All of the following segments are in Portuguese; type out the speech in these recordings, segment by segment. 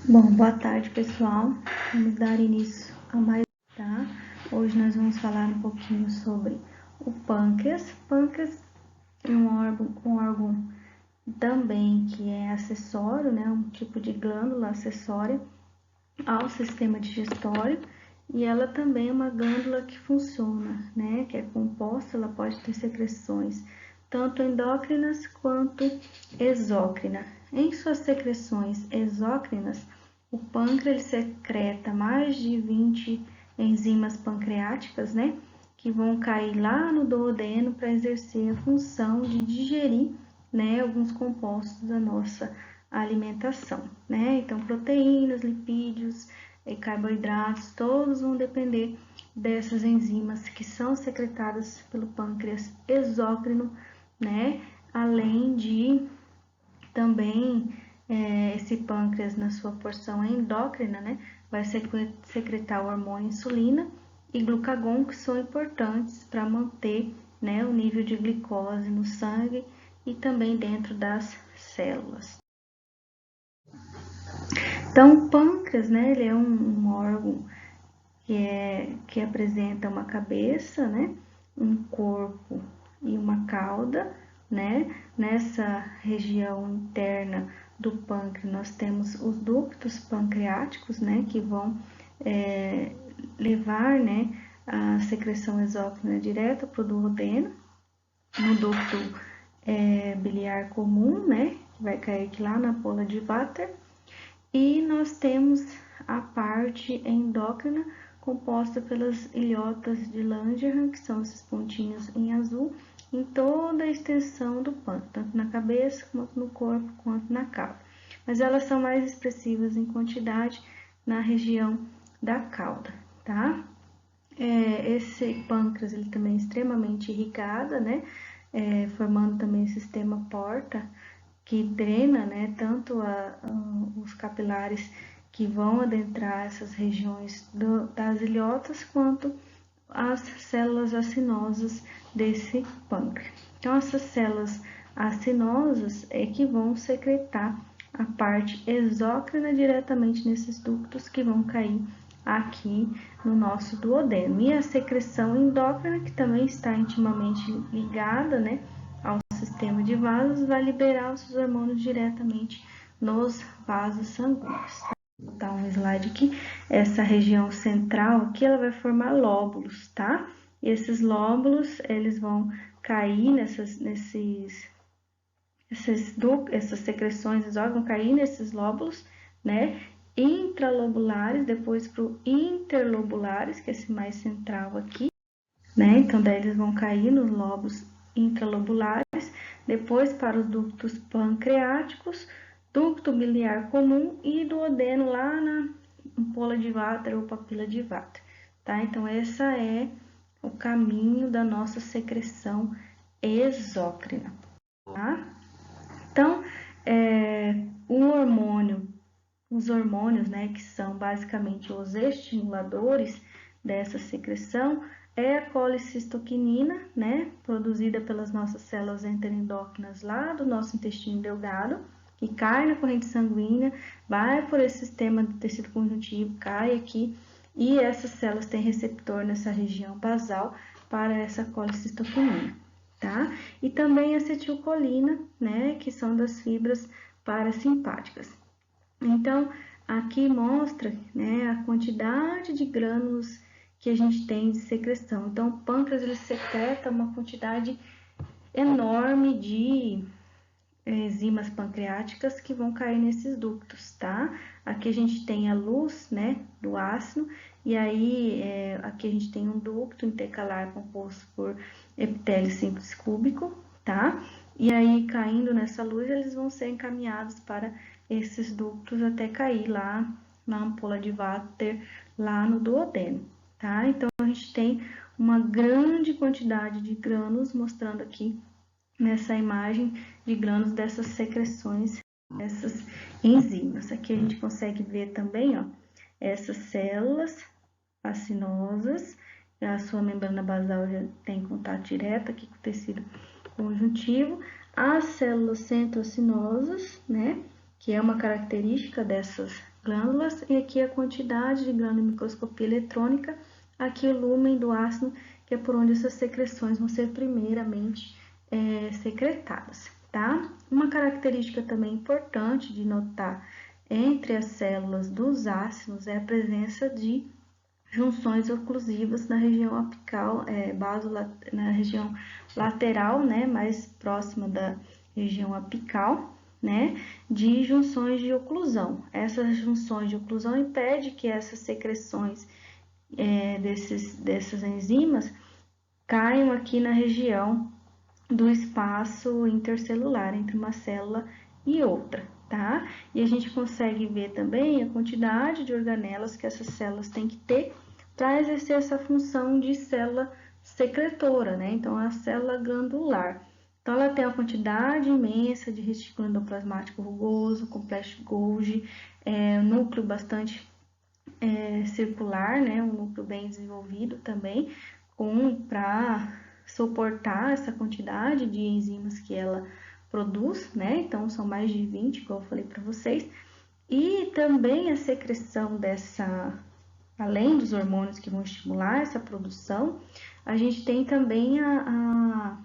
Bom, boa tarde, pessoal. Vamos dar início a mais, tá? Hoje nós vamos falar um pouquinho sobre o pâncreas. O pâncreas é um órgão também que é acessório, né? Um tipo de glândula acessória ao sistema digestório. E ela também é uma glândula que funciona, né? Que é composta, ela pode ter secreções tanto endócrinas quanto exócrinas. Em suas secreções exócrinas, o pâncreas secreta mais de 20 enzimas pancreáticas, né? Que vão cair lá no duodeno para exercer a função de digerir, né? Alguns compostos da nossa alimentação, né? Então, proteínas, lipídios, carboidratos, todos vão depender dessas enzimas que são secretadas pelo pâncreas exócrino, né? Além de também esse pâncreas na sua porção endócrina, né? Vai secretar o hormônio insulina e glucagon, que são importantes para manter, né, o nível de glicose no sangue e também dentro das células. Então, o pâncreas, né, ele é um órgão que apresenta uma cabeça, né, um corpo e uma cauda, né? Nessa região interna do pâncreas nós temos os ductos pancreáticos, né, que vão levar, né, a secreção exócrina direta para o duodeno, no ducto biliar comum, né, que vai cair aqui lá na pola de Vater. E nós temos a parte endócrina composta pelas ilhotas de Langerhans, que são esses pontinhos em azul, em toda a extensão do pâncreas, tanto na cabeça, quanto no corpo, quanto na cauda. Mas elas são mais expressivas em quantidade na região da cauda, tá? Esse pâncreas, ele também é extremamente irrigado, né? Formando também o sistema porta, que drena, né, tanto os capilares que vão adentrar essas regiões das ilhotas, quanto as células acinosas desse pâncreas. Então, essas células acinosas é que vão secretar a parte exócrina diretamente nesses ductos que vão cair aqui no nosso duodeno. E a secreção endócrina, que também está intimamente ligada, né, ao sistema de vasos, vai liberar os hormônios diretamente nos vasos sanguíneos. Vou botar um slide aqui. Essa região central aqui, ela vai formar lóbulos, tá? E esses lóbulos, eles vão cair essas secreções exócrinas vão cair nesses lóbulos, né? Intralobulares, depois para o interlobulares, que é esse mais central aqui, né? Então, daí eles vão cair nos lobos intralobulares, depois para os ductos pancreáticos, ducto biliar comum e duodeno lá na ampola de Vater ou papila de Vater, tá? Então, esse é o caminho da nossa secreção exócrina, tá? Então, os hormônios, né, que são basicamente os estimuladores dessa secreção, é a colicistoquinina, né, produzida pelas nossas células enterendócrinas lá do nosso intestino delgado, que cai na corrente sanguínea, vai por esse sistema do tecido conjuntivo, cai aqui, e essas células têm receptor nessa região basal para essa colicistoquinina, tá? E também a acetilcolina, né, que são das fibras parasimpáticas. Então, aqui mostra, né, a quantidade de grânulos que a gente tem de secreção. Então, o pâncreas ele secreta uma quantidade enorme de enzimas pancreáticas que vão cair nesses ductos, tá? Aqui a gente tem a luz, né, do ácido, e aí aqui a gente tem um ducto intercalar composto por epitélio simples cúbico, tá? E aí, caindo nessa luz, eles vão ser encaminhados para esses ductos até cair lá na ampola de Vater, lá no duodeno, tá? Então, a gente tem uma grande quantidade de grânulos, mostrando aqui nessa imagem de grânulos dessas secreções, essas enzimas. Aqui a gente consegue ver também, ó, essas células acinosas, a sua membrana basal já tem contato direto aqui com o tecido conjuntivo, as células centroacinosas, né, que é uma característica dessas glândulas, e aqui a quantidade de glândula em microscopia eletrônica, aqui o lumen do ácido, que é por onde essas secreções vão ser primeiramente secretadas, tá? Uma característica também importante de notar entre as células dos ácidos é a presença de junções oclusivas na região apical, na região lateral, né, mais próxima da região apical, né, de junções de oclusão. Essas junções de oclusão impedem que essas secreções dessas enzimas caiam aqui na região do espaço intercelular entre uma célula e outra, tá? E a gente consegue ver também a quantidade de organelas que essas células têm que ter para exercer essa função de célula secretora, né? Então, a célula glandular. Então, ela tem uma quantidade imensa de retículo endoplasmático rugoso, complexo Golgi, núcleo bastante circular, né? Um núcleo bem desenvolvido também, para suportar essa quantidade de enzimas que ela produz, né? Então, são mais de 20, como eu falei para vocês. E também a secreção além dos hormônios que vão estimular essa produção, a gente tem também a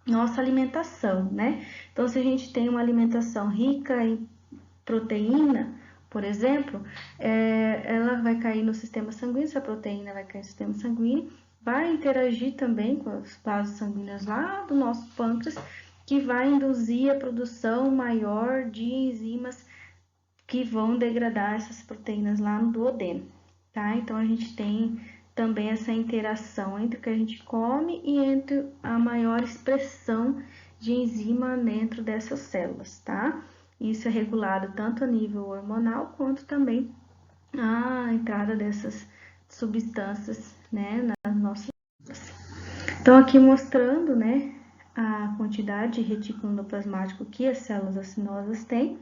nossa alimentação, né? Então, se a gente tem uma alimentação rica em proteína, por exemplo, ela vai cair no sistema sanguíneo, essa proteína vai cair no sistema sanguíneo, vai interagir também com os vasos sanguíneos lá do nosso pâncreas, que vai induzir a produção maior de enzimas que vão degradar essas proteínas lá no duodeno, tá? Então, a gente tem também essa interação entre o que a gente come e entre a maior expressão de enzima dentro dessas células, tá? Isso é regulado tanto a nível hormonal quanto também a entrada dessas substâncias, né, nas nossas células. Então, aqui mostrando, né, a quantidade de retículo endoplasmático que as células acinosas têm.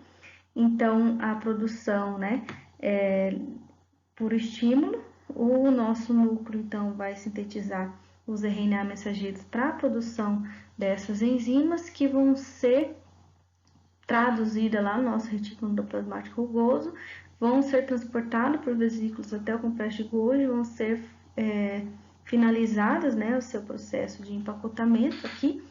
Então, a produção, né, por estímulo, o nosso núcleo, então, vai sintetizar os RNA mensageiros para a produção dessas enzimas que vão ser traduzidas lá no nosso retículo endoplasmático rugoso, vão ser transportados por vesículas até o complexo de Golgi, vão ser finalizadas, né, o seu processo de empacotamento aqui,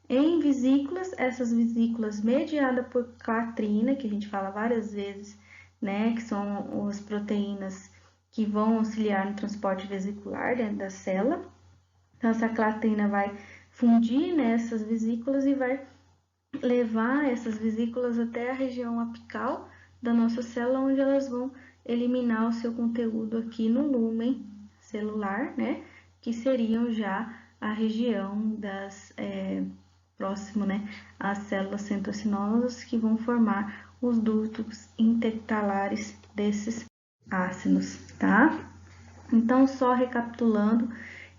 em vesículas, essas vesículas mediadas por clatrina, que a gente fala várias vezes, né, que são as proteínas que vão auxiliar no transporte vesicular dentro da célula. Então, essa clatrina vai fundir nessas vesículas e vai levar essas vesículas até a região apical da nossa célula, onde elas vão eliminar o seu conteúdo aqui no lúmen celular, né, que seriam já a região próximo, né, às células centrocinosas, que vão formar os dutos intercalares desses ácidos, tá? Então, só recapitulando,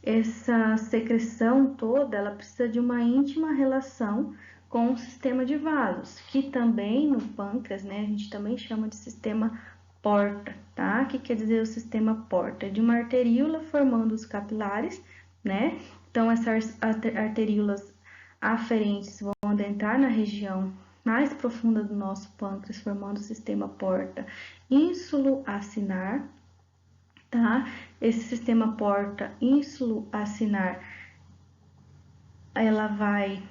essa secreção toda, ela precisa de uma íntima relação com o sistema de vasos, que também no pâncreas, né, a gente também chama de sistema porta, tá? O que quer dizer o sistema porta? É de uma arteríola formando os capilares, né? Então, essas arteríolas aferentes vão adentrar na região mais profunda do nosso pâncreas, formando o sistema porta insulo-acinar, tá? Esse sistema porta insulo-acinar, ela vai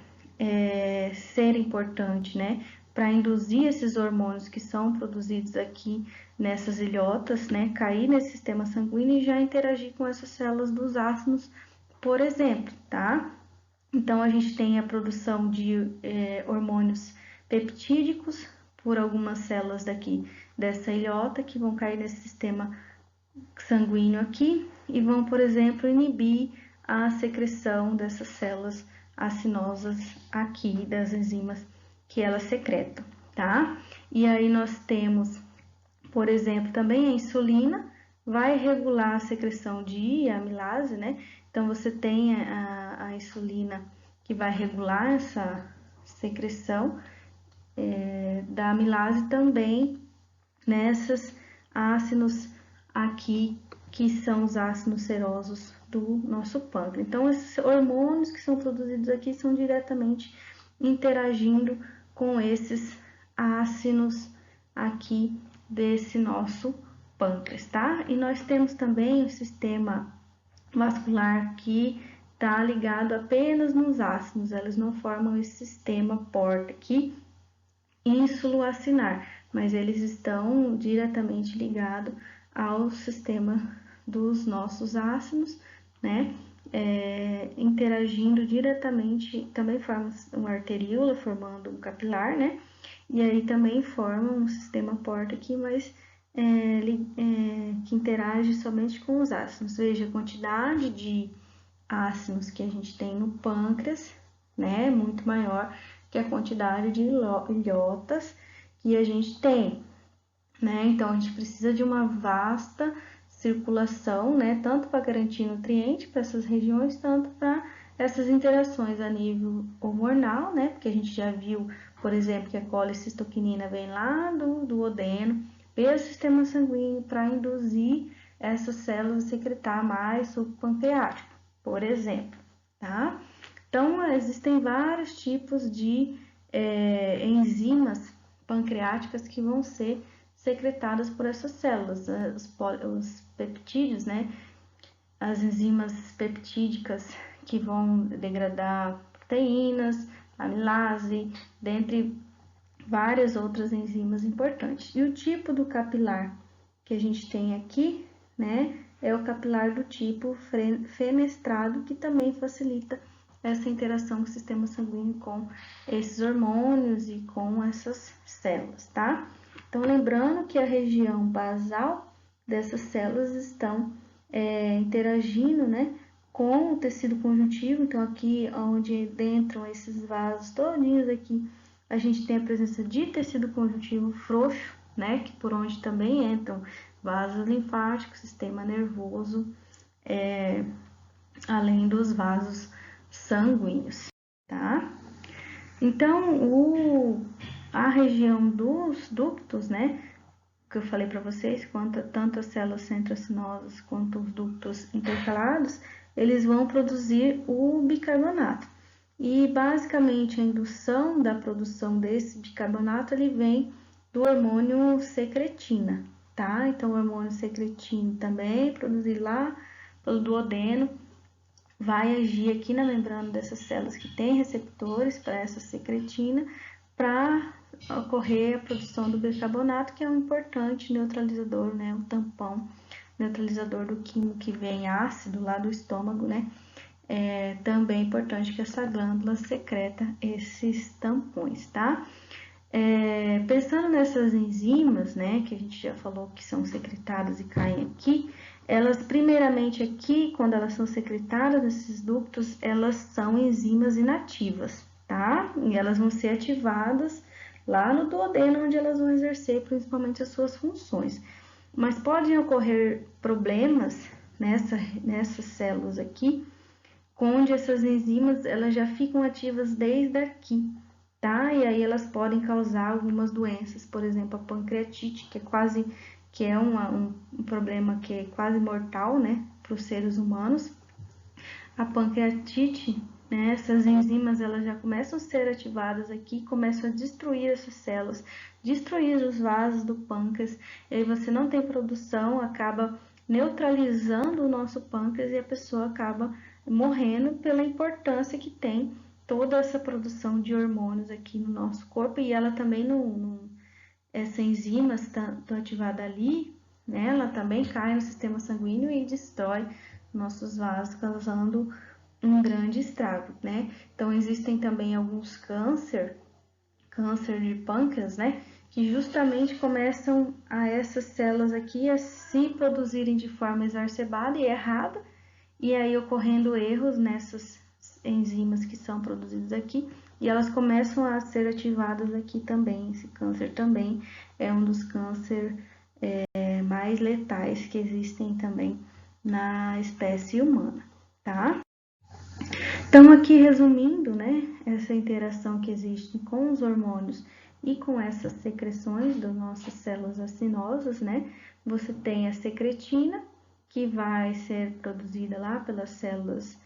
ser importante, né, para induzir esses hormônios que são produzidos aqui nessas ilhotas, né, cair nesse sistema sanguíneo e já interagir com essas células dos ácidos, por exemplo, tá? Então, a gente tem a produção de hormônios peptídicos por algumas células daqui dessa ilhota que vão cair nesse sistema sanguíneo aqui e vão, por exemplo, inibir a secreção dessas células acinosas aqui, das enzimas que elas secretam, tá? E aí nós temos, por exemplo, também a insulina, vai regular a secreção de amilase, né? Então, você tem a insulina que vai regular essa secreção da amilase também nessas ácidos aqui, que são os ácidos serosos do nosso pâncreas. Então, esses hormônios que são produzidos aqui são diretamente interagindo com esses ácidos aqui desse nosso pâncreas, tá? E nós temos também o sistema vascular que está ligado apenas nos ácidos, elas não formam esse sistema porta aqui, ínsulo acinar, mas eles estão diretamente ligados ao sistema dos nossos ácidos, né? Interagindo diretamente, também forma uma arteríola, formando um capilar, né? E aí também forma um sistema porta aqui, mas que interage somente com os ácidos. Veja a quantidade de ácidos que a gente tem no pâncreas, né? Muito maior que a quantidade de ilhotas que a gente tem, né? Então, a gente precisa de uma vasta circulação, né? Tanto para garantir nutriente para essas regiões, tanto para essas interações a nível hormonal, né? Porque a gente já viu, por exemplo, que a colicistoquinina vem lá do duodeno, pelo sistema sanguíneo para induzir essas células a secretar mais suco pancreático, por exemplo, tá? Então, existem vários tipos de enzimas pancreáticas que vão ser secretadas por essas células, os peptídeos, né? As enzimas peptídicas que vão degradar proteínas, amilase, dentre várias outras enzimas importantes. E o tipo do capilar que a gente tem aqui, né, é o capilar do tipo fenestrado, que também facilita essa interação do sistema sanguíneo com esses hormônios e com essas células, tá? Então, lembrando que a região basal dessas células estão interagindo, né, com o tecido conjuntivo. Então, aqui onde entram esses vasos todinhos aqui, a gente tem a presença de tecido conjuntivo frouxo, né, que por onde também entram vasos linfáticos, sistema nervoso, além dos vasos sanguíneos, tá? Então, a região dos ductos, né, que eu falei para vocês, tanto as células centroacinosas quanto os ductos intercalados, eles vão produzir o bicarbonato. E basicamente a indução da produção desse bicarbonato ele vem do hormônio secretina, tá? Então o hormônio secretina também produzido lá pelo duodeno vai agir aqui na membrana dessas células que têm receptores para essa secretina para ocorrer a produção do bicarbonato, que é um importante neutralizador, né? Um tampão neutralizador do químico que vem ácido lá do estômago, né? Também é importante que essa glândula secreta esses tampões, tá? Pensando nessas enzimas, né, que a gente já falou que são secretadas e caem aqui, elas primeiramente aqui, quando elas são secretadas nesses ductos, elas são enzimas inativas, tá? E elas vão ser ativadas lá no duodeno, onde elas vão exercer principalmente as suas funções. Mas podem ocorrer problemas nessas células aqui, onde essas enzimas elas já ficam ativas desde aqui, tá? E aí elas podem causar algumas doenças, por exemplo, a pancreatite, que é um problema que é quase mortal, né, para os seres humanos. A pancreatite, né, essas enzimas elas já começam a ser ativadas aqui, começam a destruir essas células, destruir os vasos do pâncreas, e aí você não tem produção, acaba neutralizando o nosso pâncreas e a pessoa acaba morrendo pela importância que tem toda essa produção de hormônios aqui no nosso corpo, e ela também essa enzima está ativada ali, né, ela também cai no sistema sanguíneo e destrói nossos vasos, causando um grande estrago, né? Então, existem também alguns câncer de pâncreas, né, que justamente começam a essas células aqui a se produzirem de forma exacerbada e errada, e aí ocorrendo erros nessas enzimas que são produzidas aqui, e elas começam a ser ativadas aqui também. Esse câncer também é um dos cânceres mais letais que existem também na espécie humana, tá? Então, aqui resumindo, né, essa interação que existe com os hormônios e com essas secreções das nossas células acinosas, né, você tem a secretina, que vai ser produzida lá pelas células.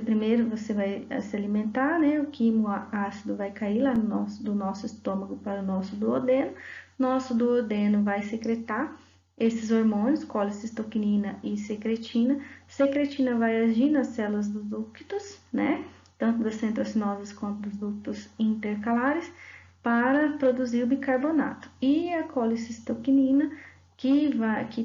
Primeiro você vai se alimentar, né, o quimoácido vai cair lá do nosso estômago para o nosso duodeno, nosso duodeno vai secretar esses hormônios, colicistoquinina e secretina. Secretina vai agir nas células dos ductos, né? Tanto das centrocinoses quanto dos ductos intercalares, para produzir o bicarbonato. E a colicistoquinina, que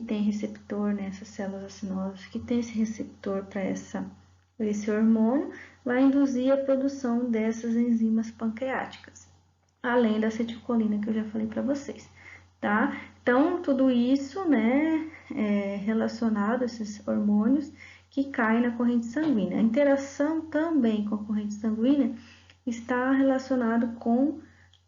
tem receptor nessas células acinosas, que tem esse receptor para esse hormônio, vai induzir a produção dessas enzimas pancreáticas, além da acetilcolina que eu já falei para vocês, tá? Então, tudo isso, né, é relacionado a esses hormônios que caem na corrente sanguínea. A interação também com a corrente sanguínea está relacionado com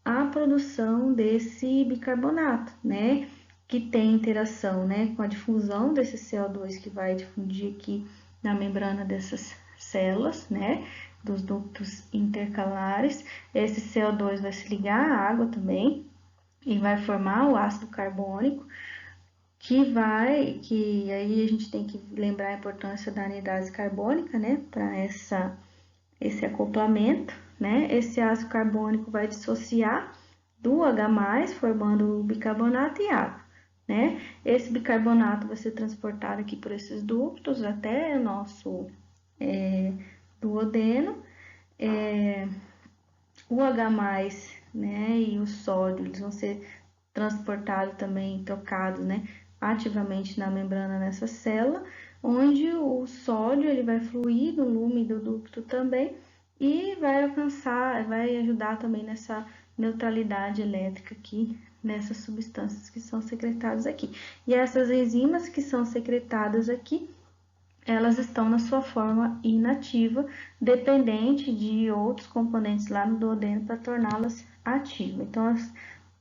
a produção desse bicarbonato, né, que tem interação, né, com a difusão desse CO2 que vai difundir aqui na membrana dessas células, né, dos ductos intercalares. Esse CO2 vai se ligar à água também e vai formar o ácido carbônico, que aí a gente tem que lembrar a importância da anidase carbônica, né, para esse acoplamento, né? Esse ácido carbônico vai dissociar do H+, formando o bicarbonato e água, né? Esse bicarbonato vai ser transportado aqui por esses ductos até o nosso duodeno. O H+, né, e o sódio, eles vão ser transportados também, trocados, né, ativamente na membrana nessa célula, onde o sódio ele vai fluir no lume do ducto também e vai ajudar também nessa neutralidade elétrica aqui, nessas substâncias que são secretadas aqui. E essas enzimas que são secretadas aqui, elas estão na sua forma inativa, dependente de outros componentes lá no duodeno para torná-las ativas. Então,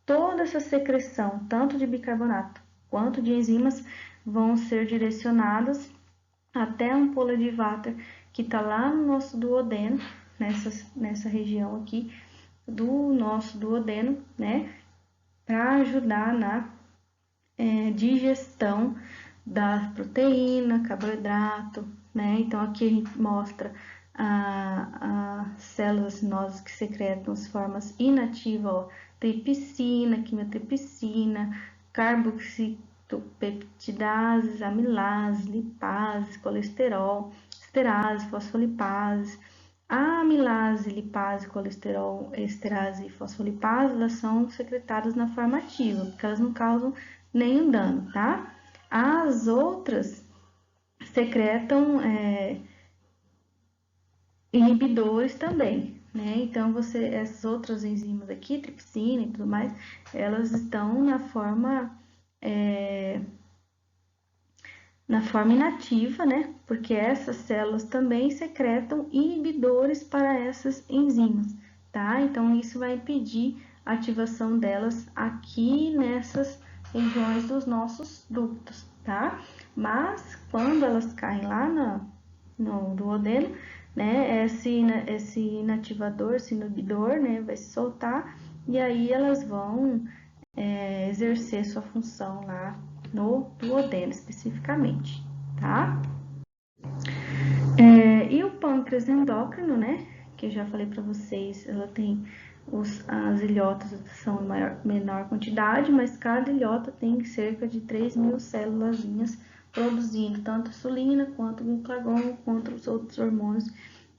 toda essa secreção, tanto de bicarbonato quanto de enzimas, vão ser direcionadas até a ampola de Vater, que está lá no nosso duodeno, nessa região aqui do nosso duodeno, né, para ajudar na digestão da proteína, carboidrato, né? Então, aqui a gente mostra as células acinosas que secretam as formas inativas, ó, tripsina, quimiotripsina, carboxipeptidases, amilases, lipases, colesterol, esterase, fosfolipases. A amilase, lipase, colesterol, esterase e fosfolipase, elas são secretadas na forma ativa, porque elas não causam nenhum dano, tá? As outras secretam inibidores também, né? Então, essas outras enzimas aqui, tripsina e tudo mais, elas estão na forma inativa, né? Porque essas células também secretam inibidores para essas enzimas, tá? Então, isso vai impedir a ativação delas aqui nessas regiões dos nossos ductos, tá? Mas, quando elas caem lá no duodeno, né? Esse inativador, esse inibidor, né? Vai se soltar e aí elas vão exercer sua função lá no duodeno especificamente, tá? E o pâncreas endócrino, né? Que eu já falei para vocês, ela tem as ilhotas são em menor quantidade, mas cada ilhota tem cerca de 3.000 célulazinhas produzindo tanto insulina quanto glucagon, quanto os outros hormônios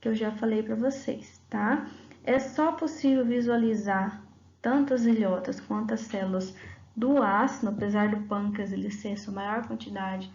que eu já falei para vocês, tá? É só possível visualizar tanto as ilhotas quanto as células do ácido, apesar do pâncreas ele ser a sua maior quantidade,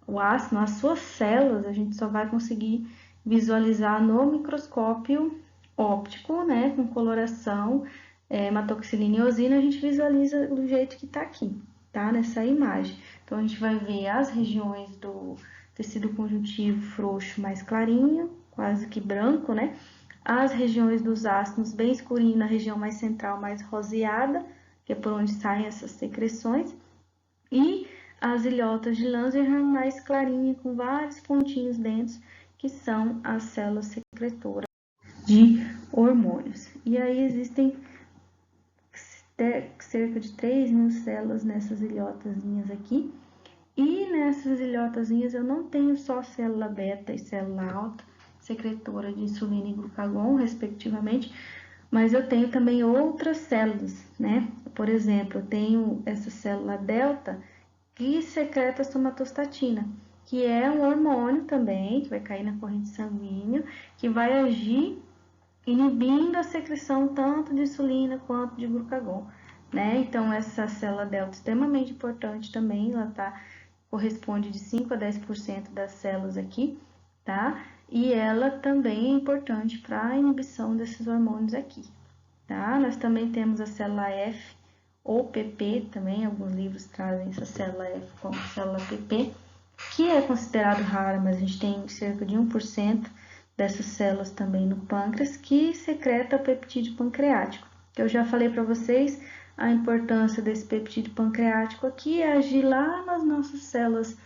o ácido, as suas células, a gente só vai conseguir visualizar no microscópio óptico, né, com coloração, hematoxilina e eosina, a gente visualiza do jeito que está aqui, tá, nessa imagem. Então, a gente vai ver as regiões do tecido conjuntivo frouxo mais clarinho, quase que branco, né, as regiões dos ácidos bem escurinho na região mais central, mais roseada, que é por onde saem essas secreções, e as ilhotas de Langerhans mais clarinha, com vários pontinhos dentro, que são as células secretoras de hormônios. E aí existem cerca de 3.000 células nessas ilhotazinhas aqui. E nessas ilhotazinhas eu não tenho só célula beta e célula alta, secretora de insulina e glucagon, respectivamente, mas eu tenho também outras células, né? Por exemplo, eu tenho essa célula delta que secreta somatostatina, que é um hormônio também, que vai cair na corrente sanguínea, que vai agir inibindo a secreção tanto de insulina quanto de glucagon, né? Então, essa célula delta é extremamente importante também, ela corresponde de 5 a 10% das células aqui, tá? E ela também é importante para a inibição desses hormônios aqui, tá? Nós também temos a célula F ou PP também, alguns livros trazem essa célula F como célula PP, que é considerado rara, mas a gente tem cerca de 1% dessas células também no pâncreas, que secreta o peptídeo pancreático, que eu já falei para vocês a importância desse peptídeo pancreático aqui é agir lá nas nossas células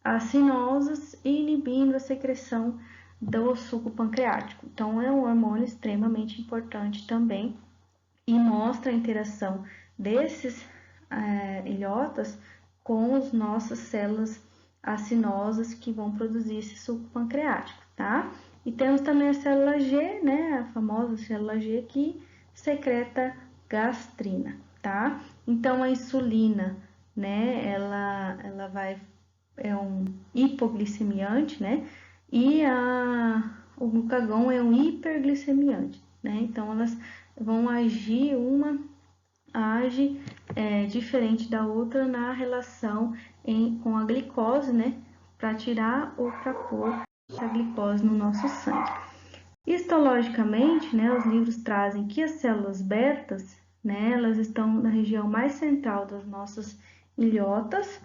acinosas e inibindo a secreção do suco pancreático. Então, é um hormônio extremamente importante também e mostra a interação desses ilhotas com as nossas células acinosas que vão produzir esse suco pancreático, tá? E temos também a célula G, né, a famosa célula G que secreta gastrina, tá? Então a insulina, né, ela é um hipoglicemiante, né? E o glucagon é um hiperglicemiante, né? Então elas vão agir, uma age diferente da outra na relação com a glicose, né? Para tirar ou para pôr a glicose no nosso sangue. Histologicamente, né, os livros trazem que as células betas, né, elas estão na região mais central das nossas ilhotas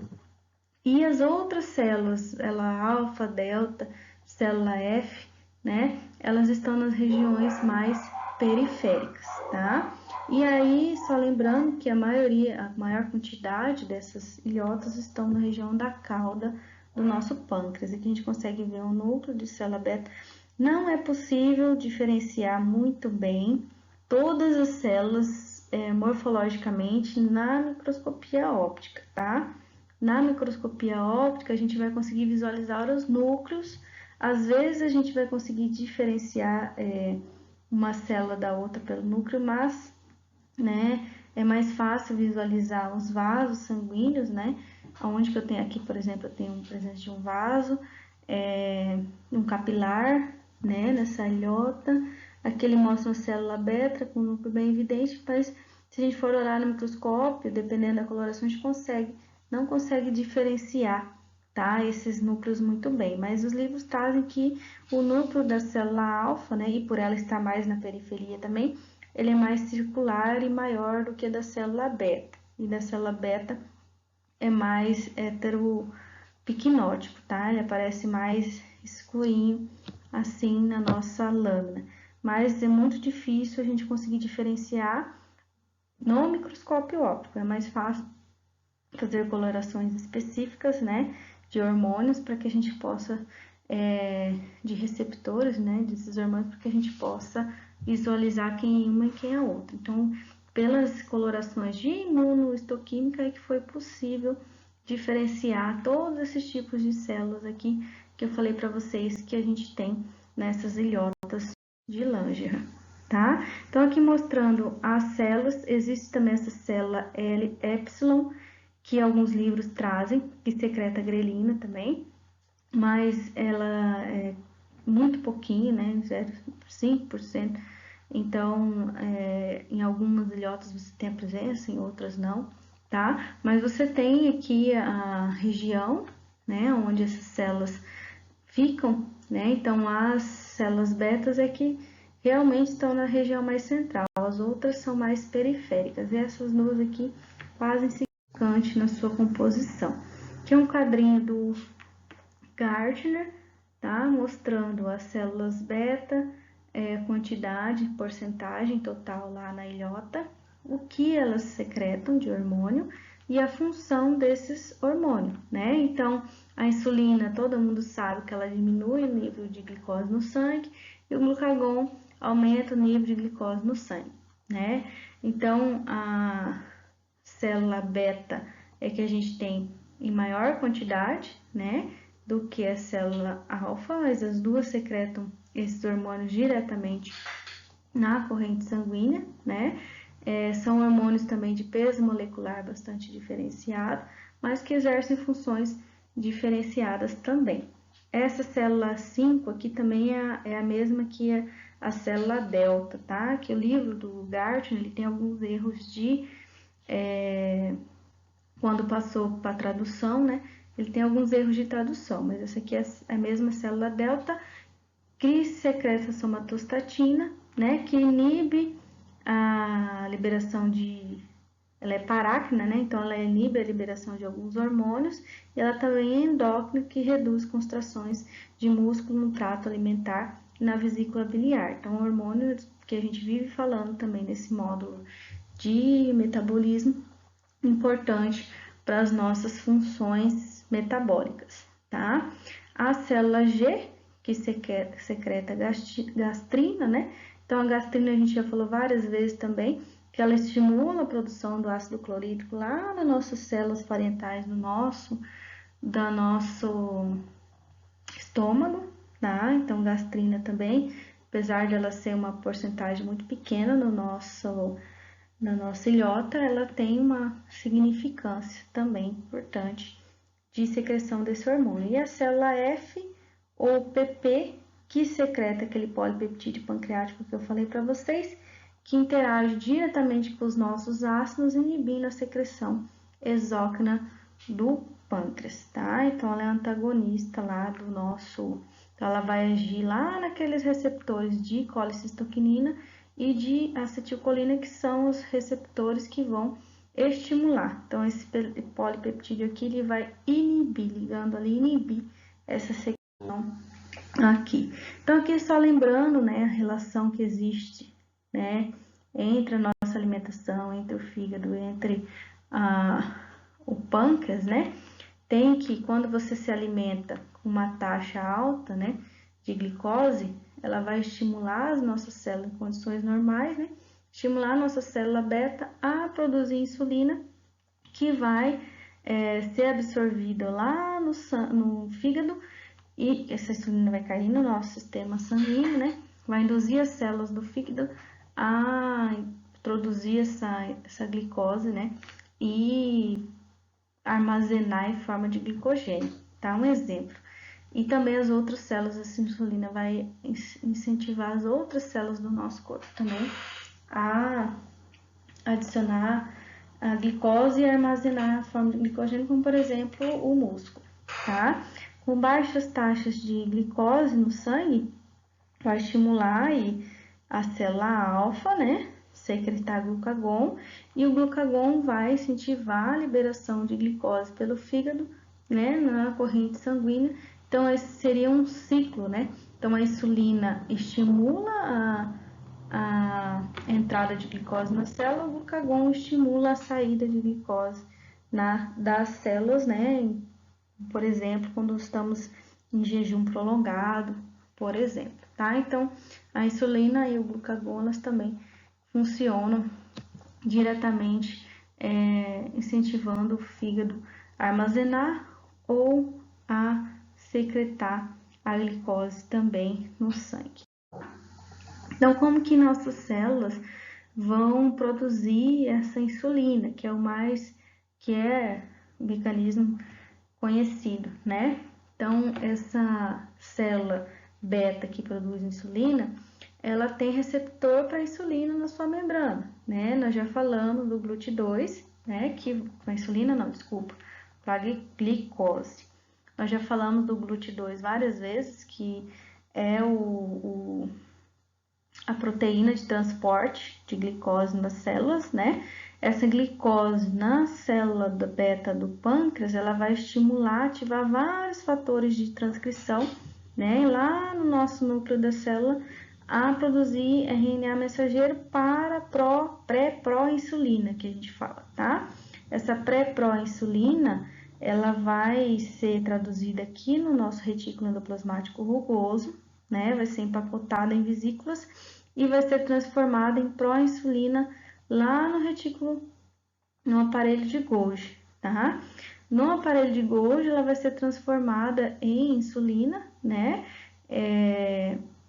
e as outras células, célula alfa, delta, célula F, né, elas estão nas regiões mais periféricas, tá? E aí, só lembrando que a maior quantidade dessas ilhotas estão na região da cauda do nosso pâncreas. Aqui a gente consegue ver um núcleo de célula beta. Não é possível diferenciar muito bem todas as células morfologicamente na microscopia óptica, tá? Na microscopia óptica, a gente vai conseguir visualizar os núcleos. Às vezes, a gente vai conseguir diferenciar uma célula da outra pelo núcleo, mas, né, é mais fácil visualizar os vasos sanguíneos, né? Onde que eu tenho aqui, por exemplo, eu tenho presença de um vaso, um capilar, né, nessa ilhota. Aqui ele mostra uma célula beta com um núcleo bem evidente, mas se a gente for olhar no microscópio, dependendo da coloração, a gente não consegue diferenciar, tá, esses núcleos muito bem. Mas os livros trazem que o núcleo da célula alfa, né, e por ela estar mais na periferia também, ele é mais circular e maior do que da célula beta. E da célula beta é mais heteropicnótico, tá? Ele aparece mais escurinho assim na nossa lâmina. Mas é muito difícil a gente conseguir diferenciar no microscópio óptico. É mais fácil fazer colorações específicas, né, de hormônios para que a gente possa, de receptores, né, desses hormônios, para que a gente possa visualizar quem é uma e quem é a outra. Então, pelas colorações de imunohistoquímica é que foi possível diferenciar todos esses tipos de células aqui que eu falei para vocês que a gente tem nessas ilhotas de Langerhans, tá? Então, aqui mostrando as células, existe também essa célula L-epsilon, que alguns livros trazem, que secreta grelina também, mas ela é muito pouquinho, né, 0,5%. Então, em algumas ilhotas você tem a presença, em outras não, tá? Mas você tem aqui a região, né, onde essas células ficam, né? Então, as células betas é que realmente estão na região mais central, as outras são mais periféricas, e essas duas aqui quase insignificantes na sua composição. Aqui é um quadrinho do Gardner, tá? Mostrando as células beta, quantidade, porcentagem total lá na ilhota, o que elas secretam de hormônio e a função desses hormônios, né? Então, a insulina, todo mundo sabe que ela diminui o nível de glicose no sangue e o glucagon aumenta o nível de glicose no sangue, né? Então, a célula beta é que a gente tem em maior quantidade, né, do que a célula alfa, mas as duas secretam esses hormônios diretamente na corrente sanguínea, né? São hormônios também de peso molecular bastante diferenciado, mas que exercem funções diferenciadas também. Essa célula 5 aqui também é a mesma que a célula delta, tá? Que o livro do Gartner, ele tem alguns erros de... quando passou para a tradução, né? Ele tem alguns erros de tradução, mas essa aqui é a mesma célula delta que secreta somatostatina, né? Que inibe a liberação de... Ela é parácrina, né? Então, ela inibe a liberação de alguns hormônios e ela também é endócrina, que reduz contrações de músculo no trato alimentar e na vesícula biliar. Então, hormônios que a gente vive falando também nesse módulo de metabolismo, importante para as nossas funções metabólicas, tá? A célula G, que secreta gastrina, né? Então, a gastrina a gente já falou várias vezes também, que ela estimula a produção do ácido clorídrico lá nas nossas células parentais do nosso estômago, tá? Então, gastrina também, apesar de ela ser uma porcentagem muito pequena na nossa ilhota, ela tem uma significância também importante de secreção desse hormônio. E a célula F, ou PP, que secreta aquele polipeptídeo pancreático que eu falei para vocês, que interage diretamente com os nossos ácidos, inibindo a secreção exócrina do pâncreas, tá? Então, ela é antagonista lá do nosso... Então, ela vai agir lá naqueles receptores de colicistoquinina e de acetilcolina, que são os receptores que vão estimular. Então, esse polipeptídeo aqui, ele vai inibir, ligando ali, inibir essa secreção aqui. Então, aqui só lembrando, né, a relação que existe, né, entre a nossa alimentação, entre o fígado, entre o pâncreas, né, tem que, quando você se alimenta com uma taxa alta, né, de glicose, ela vai estimular as nossas células em condições normais, né, estimular a nossa célula beta a produzir insulina, que vai ser absorvida lá no fígado, e essa insulina vai cair no nosso sistema sanguíneo, né? Vai induzir as células do fígado a produzir essa glicose, né? E armazenar em forma de glicogênio, tá? Um exemplo. E também as outras células, essa insulina vai incentivar as outras células do nosso corpo também a adicionar a glicose e armazenar a forma de glicogênio, como por exemplo o músculo, tá? Com baixas taxas de glicose no sangue, vai estimular aí a célula alfa, né? Secretar glucagon, e o glucagon vai incentivar a liberação de glicose pelo fígado, né? Na corrente sanguínea. Então, esse seria um ciclo, né? Então, a insulina estimula a entrada de glicose na célula, o glucagon estimula a saída de glicose das células, né? Por exemplo, quando estamos em jejum prolongado, por exemplo, tá? Então, a insulina e o glucagon, elas também funcionam diretamente, incentivando o fígado a armazenar ou a secretar a glicose também no sangue. Então, como que nossas células vão produzir essa insulina, que é o mecanismo conhecido, né? Então, essa célula beta que produz insulina, ela tem receptor para insulina na sua membrana, né? Nós já falamos do GLUT2, né? Que para insulina não, desculpa, para glicose. Nós já falamos do GLUT2 várias vezes, que é a proteína de transporte de glicose nas células, né? Essa glicose na célula da beta do pâncreas, ela vai estimular, ativar vários fatores de transcrição, né? Lá no nosso núcleo da célula, a produzir RNA mensageiro para pré-pró-insulina, que a gente fala, tá? Essa pré-pró-insulina, ela vai ser traduzida aqui no nosso retículo endoplasmático rugoso, né? Vai ser empacotada em vesículas e vai ser transformada em pró-insulina lá no retículo, no aparelho de Golgi, tá? No aparelho de Golgi, ela vai ser transformada em insulina, né?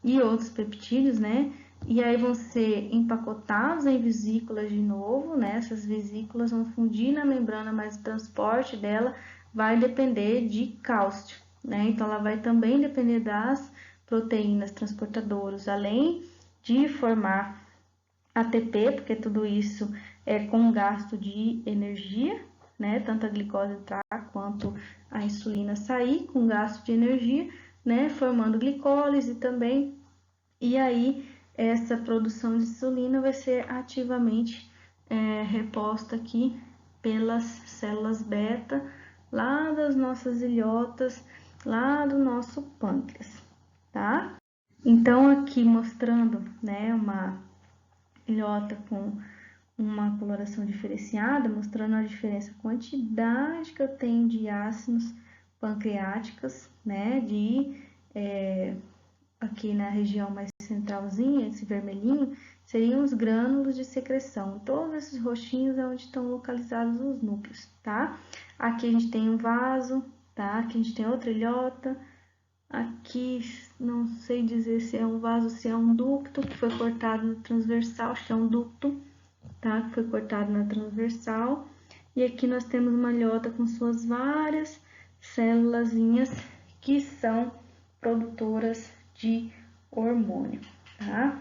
E outros peptídeos, né? e aí vão ser empacotados em vesículas de novo, né? Essas vesículas vão fundir na membrana, mas o transporte dela vai depender de cálcio, né? Então, ela vai também depender das proteínas transportadoras, além de formar ATP, porque tudo isso é com gasto de energia, né? Tanto a glicose entrar quanto a insulina sair, com gasto de energia, né? Formando glicólise também. E aí, essa produção de insulina vai ser ativamente reposta aqui pelas células beta, lá das nossas ilhotas, lá do nosso pâncreas, tá? Então, aqui mostrando, né, uma ilhota com uma coloração diferenciada, mostrando a diferença, a quantidade que eu tenho de ácidos pancreáticos, né, aqui na região mais centralzinha, esse vermelhinho, seriam os grânulos de secreção. Todos esses roxinhos é onde estão localizados os núcleos, tá? Aqui a gente tem um vaso, tá? Aqui a gente tem outra ilhota. Aqui, não sei dizer se é um vaso, se é um ducto, que foi cortado na transversal, acho que é um ducto, tá? Que foi cortado na transversal. E aqui nós temos uma ilhota com suas várias célulazinhas que são produtoras de hormônio, tá?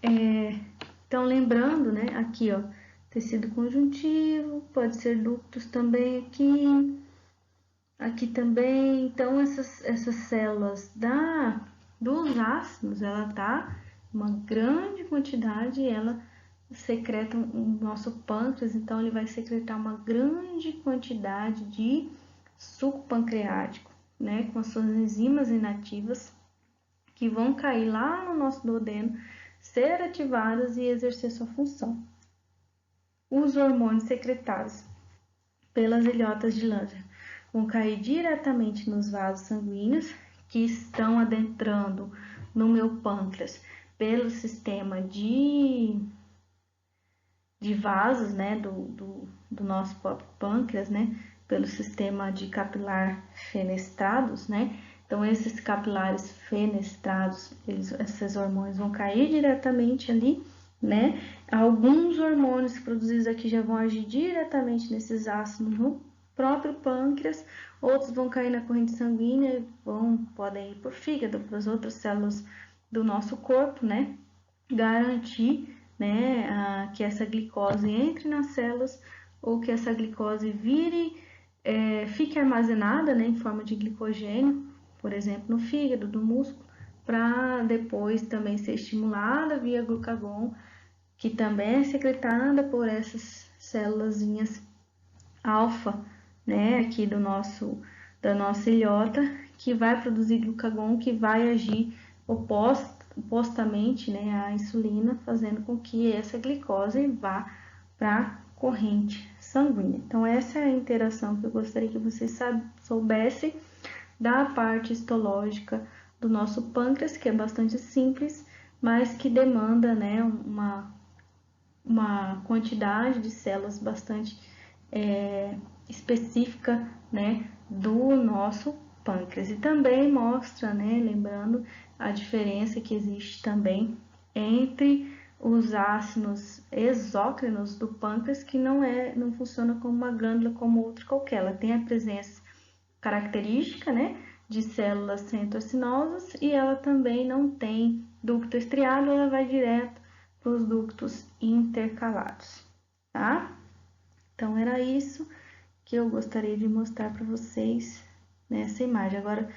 Então, lembrando, né, aqui, ó, tecido conjuntivo, pode ser ductos também aqui também. Então, essas células dos ácidos, ela tá uma grande quantidade, ela secreta o nosso pâncreas, então ele vai secretar uma grande quantidade de suco pancreático, né, com as suas enzimas inativas, que vão cair lá no nosso duodeno, ser ativadas e exercer sua função. Os hormônios secretados pelas ilhotas de Langerhans vão cair diretamente nos vasos sanguíneos, que estão adentrando no meu pâncreas pelo sistema de vasos, né, do nosso próprio pâncreas, né, pelo sistema de capilar fenestrados, né. Então, esses capilares fenestrados, esses hormônios vão cair diretamente ali, né. Alguns hormônios produzidos aqui já vão agir diretamente nesses ácidos no próprio pâncreas, outros vão cair na corrente sanguínea, podem ir por fígado, para as outras células do nosso corpo, né, garantir, né, que essa glicose entre nas células ou que essa glicose fique armazenada, né, em forma de glicogênio, por exemplo, no fígado, do músculo, para depois também ser estimulada via glucagon, que também é secretada por essas célulazinhas alfa, né, aqui da nossa ilhota, que vai produzir glucagon, que vai agir opostamente, né, à insulina, fazendo com que essa glicose vá para a corrente sanguínea. Então, essa é a interação que eu gostaria que vocês soubessem da parte histológica do nosso pâncreas, que é bastante simples, mas que demanda, né, uma quantidade de células bastante específica, né, do nosso pâncreas. E também mostra, né, lembrando a diferença que existe também entre os ácidos exócrinos do pâncreas, que não funciona como uma glândula como outra qualquer. Ela tem a presença característica, né, de células centroacinosas, e ela também não tem ducto estriado, ela vai direto para os ductos intercalados, tá? Então, era isso que eu gostaria de mostrar para vocês nessa imagem. Agora,